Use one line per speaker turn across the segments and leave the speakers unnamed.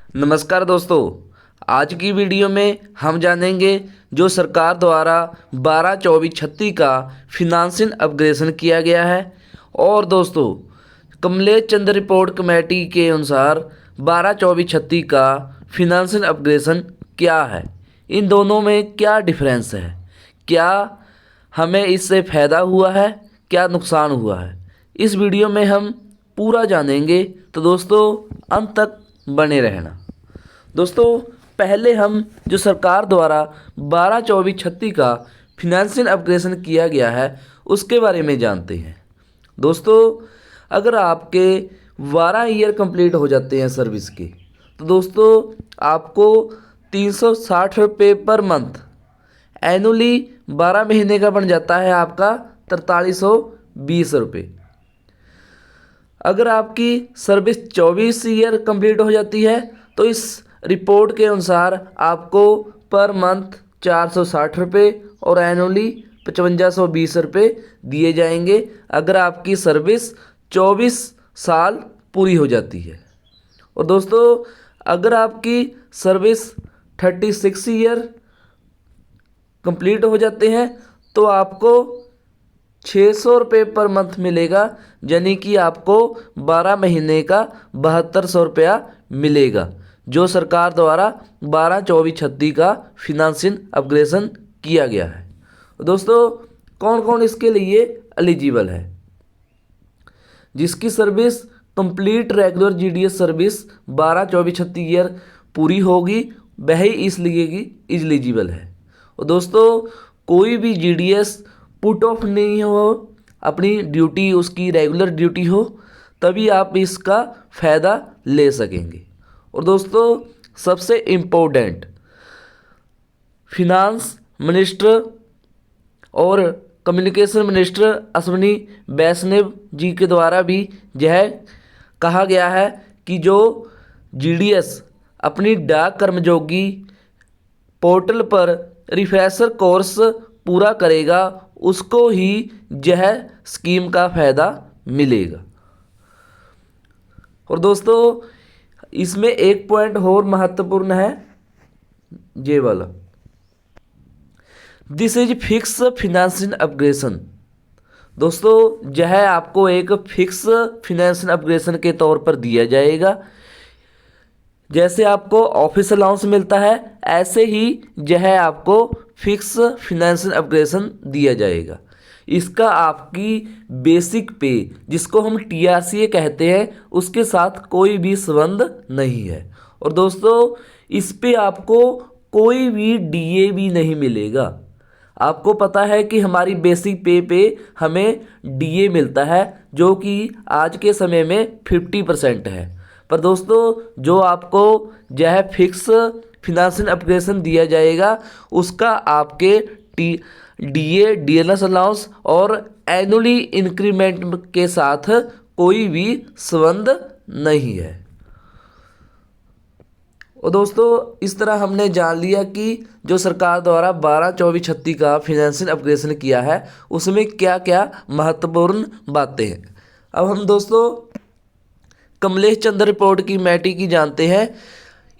नमस्कार दोस्तों। आज की वीडियो में हम जानेंगे जो सरकार द्वारा 12-24-36 का फिनांशियल अपग्रेडेशन किया गया है। और दोस्तों, कमलेश चंद्र रिपोर्ट कमेटी के अनुसार 12-24-36 का फिनांशियल अपग्रेडेशन क्या है, इन दोनों में क्या डिफरेंस है, क्या हमें इससे फ़ायदा हुआ है, क्या नुकसान हुआ है, इस वीडियो में हम पूरा जानेंगे। तो दोस्तों, अंत तक बने रहना। दोस्तों, पहले हम जो सरकार द्वारा 12-24-36 का फिनांशियल अपग्रेडेशन किया गया है उसके बारे में जानते हैं। दोस्तों, अगर आपके 12 ईयर कंप्लीट हो जाते हैं सर्विस के, तो दोस्तों आपको 360 रुपये पर मंथ एनुअली 12 महीने का बन जाता है आपका 4320 रुपये। अगर आपकी सर्विस 24 ईयर कंप्लीट हो जाती है तो इस रिपोर्ट के अनुसार आपको पर मंथ 460 रुपये और एनुअली 5520 रुपये दिए जाएंगे अगर आपकी सर्विस 24 साल पूरी हो जाती है। और दोस्तों, अगर आपकी सर्विस 36 ईयर कंप्लीट हो जाते हैं तो आपको 600 रुपये पर मंथ मिलेगा, यानी कि आपको 12 महीने का 7200 रुपया मिलेगा, जो सरकार द्वारा 12-24-36 का फिनांशियल अपग्रेडेशन किया गया है। दोस्तों, कौन कौन इसके लिए एलिजिबल है? जिसकी service complete regular GDS service 12-24-36 year पूरी होगी वह ही इसलिए एलिजिबल है। और दोस्तों, कोई भी जीडीएस पुट ऑफ नहीं हो, अपनी ड्यूटी उसकी रेगुलर ड्यूटी हो, तभी आप इसका फ़ायदा ले सकेंगे। और दोस्तों, सबसे इम्पोर्टेंट, फिनांस मिनिस्टर और कम्युनिकेशन मिनिस्टर अश्विनी वैष्णव जी के द्वारा भी यह कहा गया है कि जो जीडीएस अपनी डाक कर्मयोगी पोर्टल पर रिफ्रेशर कोर्स पूरा करेगा उसको ही यह स्कीम का फ़ायदा मिलेगा। और दोस्तों, इसमें एक पॉइंट और महत्वपूर्ण है, ये वाला, this is fix financial upgradation. दोस्तों, यह आपको एक फिक्स फिनांशियल अपग्रेडेशन के तौर पर दिया जाएगा। जैसे आपको ऑफिस अलाउंस मिलता है ऐसे ही यह आपको फिक्स फिनांशियल अपग्रेडेशन दिया जाएगा। इसका आपकी बेसिक पे, जिसको हम टीआरसीए कहते हैं, उसके साथ कोई भी संबंध नहीं है। और दोस्तों, इस पे आपको कोई भी डीए भी नहीं मिलेगा। आपको पता है कि हमारी बेसिक पे हमें डीए मिलता है जो कि आज के समय में 50% है। पर दोस्तों, जो आपको यह फिक्स फिनांशियल अपग्रेडेशन दिया जाएगा उसका आपके डीए, डीएनएस अलाउंस और एनुअली इंक्रीमेंट के साथ कोई भी संबंध नहीं है। और दोस्तों, इस तरह हमने जान लिया कि जो सरकार द्वारा 12-24-36 का फिनांशियल अपग्रेडेशन किया है उसमें क्या क्या महत्वपूर्ण बातें हैं। अब हम दोस्तों कमलेश चंद्र रिपोर्ट की मैटी की जानते हैं।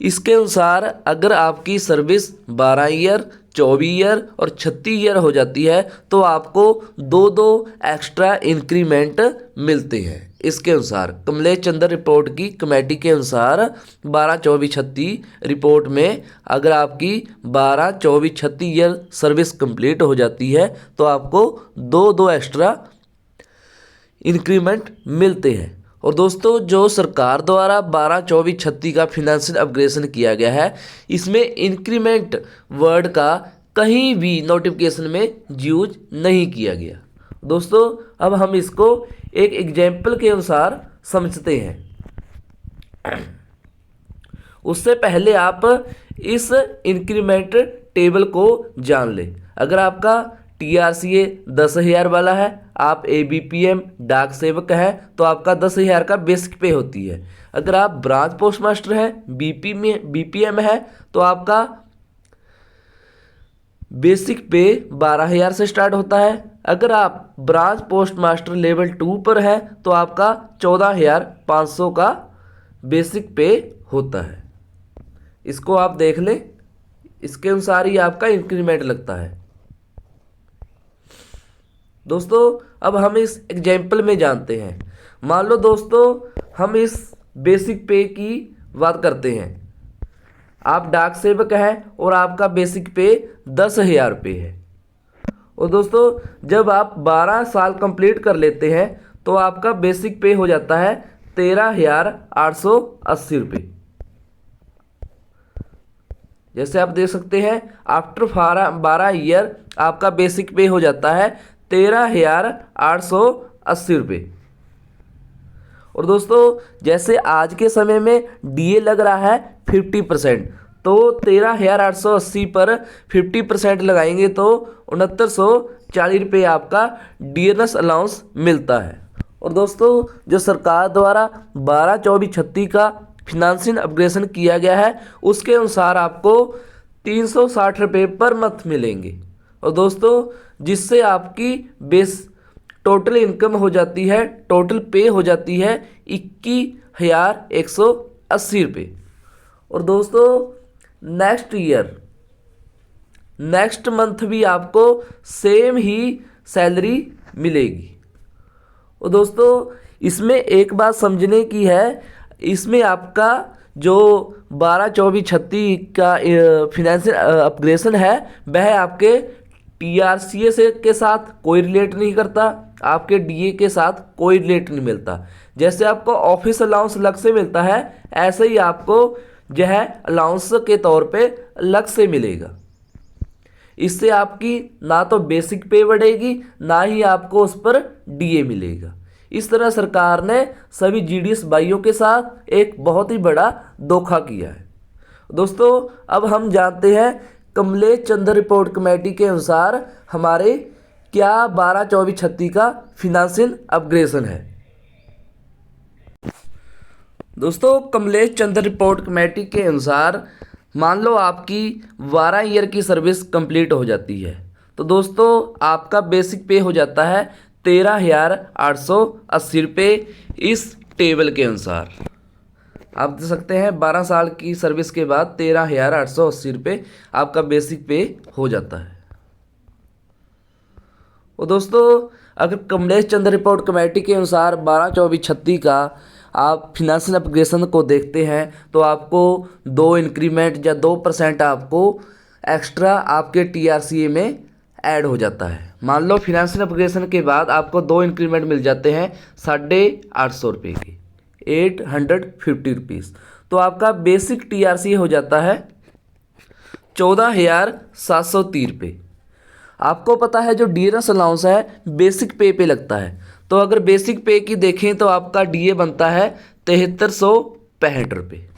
इसके अनुसार अगर आपकी सर्विस 12 ईयर, 24 ईयर और 36 ईयर हो जाती है तो आपको 2-2 एक्स्ट्रा इंक्रीमेंट मिलते हैं। इसके अनुसार कमलेश चंद्र रिपोर्ट की कमेटी के अनुसार 12-24-36 रिपोर्ट में अगर आपकी 12-24-36 ईयर सर्विस कंप्लीट हो जाती है तो आपको 2-2 एक्स्ट्रा इंक्रीमेंट मिलते हैं। और दोस्तों, जो सरकार द्वारा 12-24-36 का फिनांशियल अपग्रेडेशन किया गया है इसमें इंक्रीमेंट वर्ड का कहीं भी नोटिफिकेशन में यूज नहीं किया गया। दोस्तों, अब हम इसको एक एग्जाम्पल के अनुसार समझते हैं। उससे पहले आप इस इंक्रीमेंट टेबल को जान लें। अगर आपका टीआरसीए 10,000 वाला है, आप एबीपीएम डाक सेवक हैं तो आपका 10,000 का बेसिक पे होती है। अगर आप ब्रांच पोस्ट मास्टर हैं, बीपीएम है, तो आपका बेसिक पे 12,000 से स्टार्ट होता है। अगर आप ब्रांच पोस्ट मास्टर लेवल 2 पर है तो आपका 14,500 का बेसिक पे होता है। इसको आप देख लें, इसके अनुसार ही आपका इंक्रीमेंट लगता है। दोस्तों अब हम इस एग्जाम्पल में जानते हैं। मान लो दोस्तों हम इस बेसिक पे की बात करते हैं। आप डाक सेवक हैं और आपका बेसिक पे 10,000 रुपये है। और दोस्तों जब आप 12 साल कंप्लीट कर लेते हैं तो आपका बेसिक पे हो जाता है 13,880 रुपये। जैसे आप देख सकते हैं आफ्टर 12 ईयर आपका बेसिक पे हो जाता है 13,880 रुपये। और दोस्तों जैसे आज के समय में डीए लग रहा है 50%, तो 13,880 पर 50% लगाएंगे तो 6,940 रुपये आपका डीएनएस अलाउंस मिलता है। और दोस्तों जो सरकार द्वारा 12-24-36 का फिनांशियल अपग्रेडेशन किया गया है उसके अनुसार आपको 360 रुपये पर मंथ मिलेंगे। और दोस्तों जिससे आपकी बेस टोटल इनकम हो जाती है, टोटल पे हो जाती है 21,180 रुपये। और दोस्तों नेक्स्ट मंथ भी आपको सेम ही सैलरी मिलेगी। और दोस्तों इसमें एक बात समझने की है, इसमें आपका जो 12-24-36 का फिनेंशियल अपग्रेडेशन है वह आपके टीआरसीए से के साथ कोई रिलेट नहीं करता, आपके डीए के साथ कोई रिलेट नहीं मिलता। जैसे आपको ऑफिस अलाउंस अलग से मिलता है ऐसे ही आपको जो है अलाउंस के तौर पे अलग से मिलेगा। इससे आपकी ना तो बेसिक पे बढ़ेगी ना ही आपको उस पर डीए मिलेगा। इस तरह सरकार ने सभी जीडीएस भाइयों के साथ एक बहुत ही बड़ा धोखा किया है। दोस्तों अब हम जानते हैं कमलेश चंद्र रिपोर्ट कमेटी के अनुसार हमारे क्या 12-24-36 का फिनांशियल अपग्रेडेशन है। दोस्तों कमलेश चंद्र रिपोर्ट कमेटी के अनुसार मान लो आपकी 12 ईयर की सर्विस कंप्लीट हो जाती है तो दोस्तों आपका बेसिक पे हो जाता है 13,880 रुपये इस टेबल के अनुसार। आप देख सकते हैं 12 साल की सर्विस के बाद 13,880 रुपये आपका बेसिक पे हो जाता है। और दोस्तों अगर कमलेश चंद्र रिपोर्ट कमेटी के अनुसार 12-24-36 का आप फिनांशियल अपग्रेडेशन को देखते हैं तो आपको 2 इंक्रीमेंट या 2% आपको एक्स्ट्रा आपके टीआरसीए में ऐड हो जाता है। मान लो फिनांशियल अपग्रेडेशन के बाद आपको 2 इंक्रीमेंट मिल जाते हैं 850 रुपये के 850 रुपीज़, तो आपका बेसिक टीआरसी हो जाता है 14,730 रुपये। आपको पता है जो डीएनएस अलाउंस है बेसिक पे लगता है, तो अगर बेसिक पे की देखें तो आपका डीए बनता है 7365 रुपये।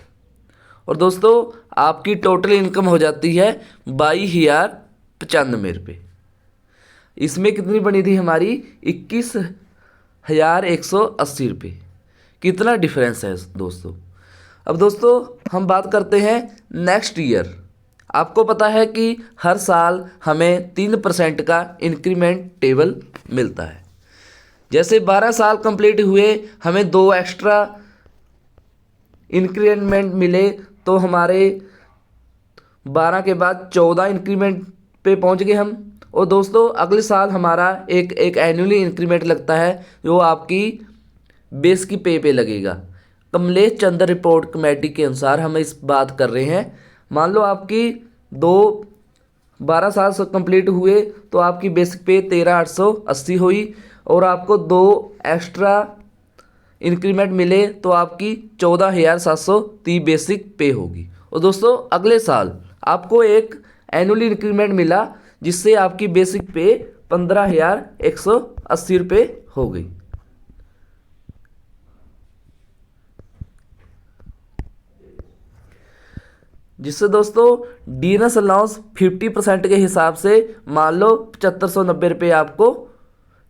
और दोस्तों आपकी टोटल इनकम हो जाती है 22,095 रुपये। इसमें कितनी बनी थी हमारी 21,180 रुपये। कितना डिफरेंस है दोस्तों। अब दोस्तों हम बात करते हैं नेक्स्ट ईयर। आपको पता है कि हर साल हमें 3% का इंक्रीमेंट टेबल मिलता है। जैसे 12 साल कंप्लीट हुए हमें 2 एक्स्ट्रा इंक्रीमेंट मिले तो हमारे 12 के बाद 14 इंक्रीमेंट पे पहुंच गए हम। और दोस्तों अगले साल हमारा एक एनुअली इंक्रीमेंट लगता है जो आपकी बेस की पे लगेगा। कमलेश चंद्र रिपोर्ट कमेटी के अनुसार हम इस बात कर रहे हैं। मान लो आपकी 12 साल से कंप्लीट हुए तो आपकी बेसिक पे 13,880 हुई और आपको 2 एक्स्ट्रा इंक्रीमेंट मिले तो आपकी 14,730 बेसिक पे होगी। और दोस्तों अगले साल आपको एक एनुअली इंक्रीमेंट मिला जिससे आपकी बेसिक पे 15,180 रुपये हो गई। जिससे दोस्तों डीएनएस अलाउंस 50% के हिसाब से मान लो 7,590 रुपये आपको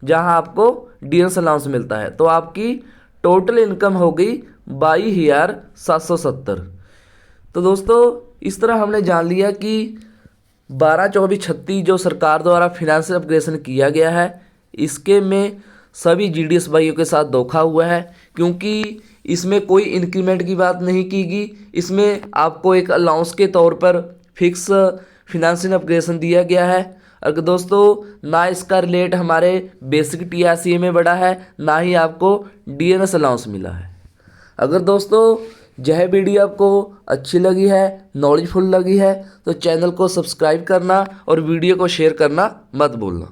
जहां आपको डीएनएस अलाउंस मिलता है तो आपकी टोटल इनकम हो गई 22,770। तो दोस्तों इस तरह हमने जान लिया कि 12-24-36 जो सरकार द्वारा फिनांशियल अपग्रेडेशन किया गया है इसके में सभी जीडीएस भाइयों के साथ धोखा हुआ है, क्योंकि इसमें कोई इंक्रीमेंट की बात नहीं की गई। इसमें आपको एक अलाउंस के तौर पर फिक्स फिनांशियल अपग्रेडेशन दिया गया है। अगर दोस्तों ना इसका रिलेट हमारे बेसिक टीआरसीए में बढ़ा है, ना ही आपको डीएनएस अलाउंस मिला है। अगर दोस्तों यह वीडियो आपको अच्छी लगी है, नॉलेजफुल लगी है, तो चैनल को सब्सक्राइब करना और वीडियो को शेयर करना मत भूलना।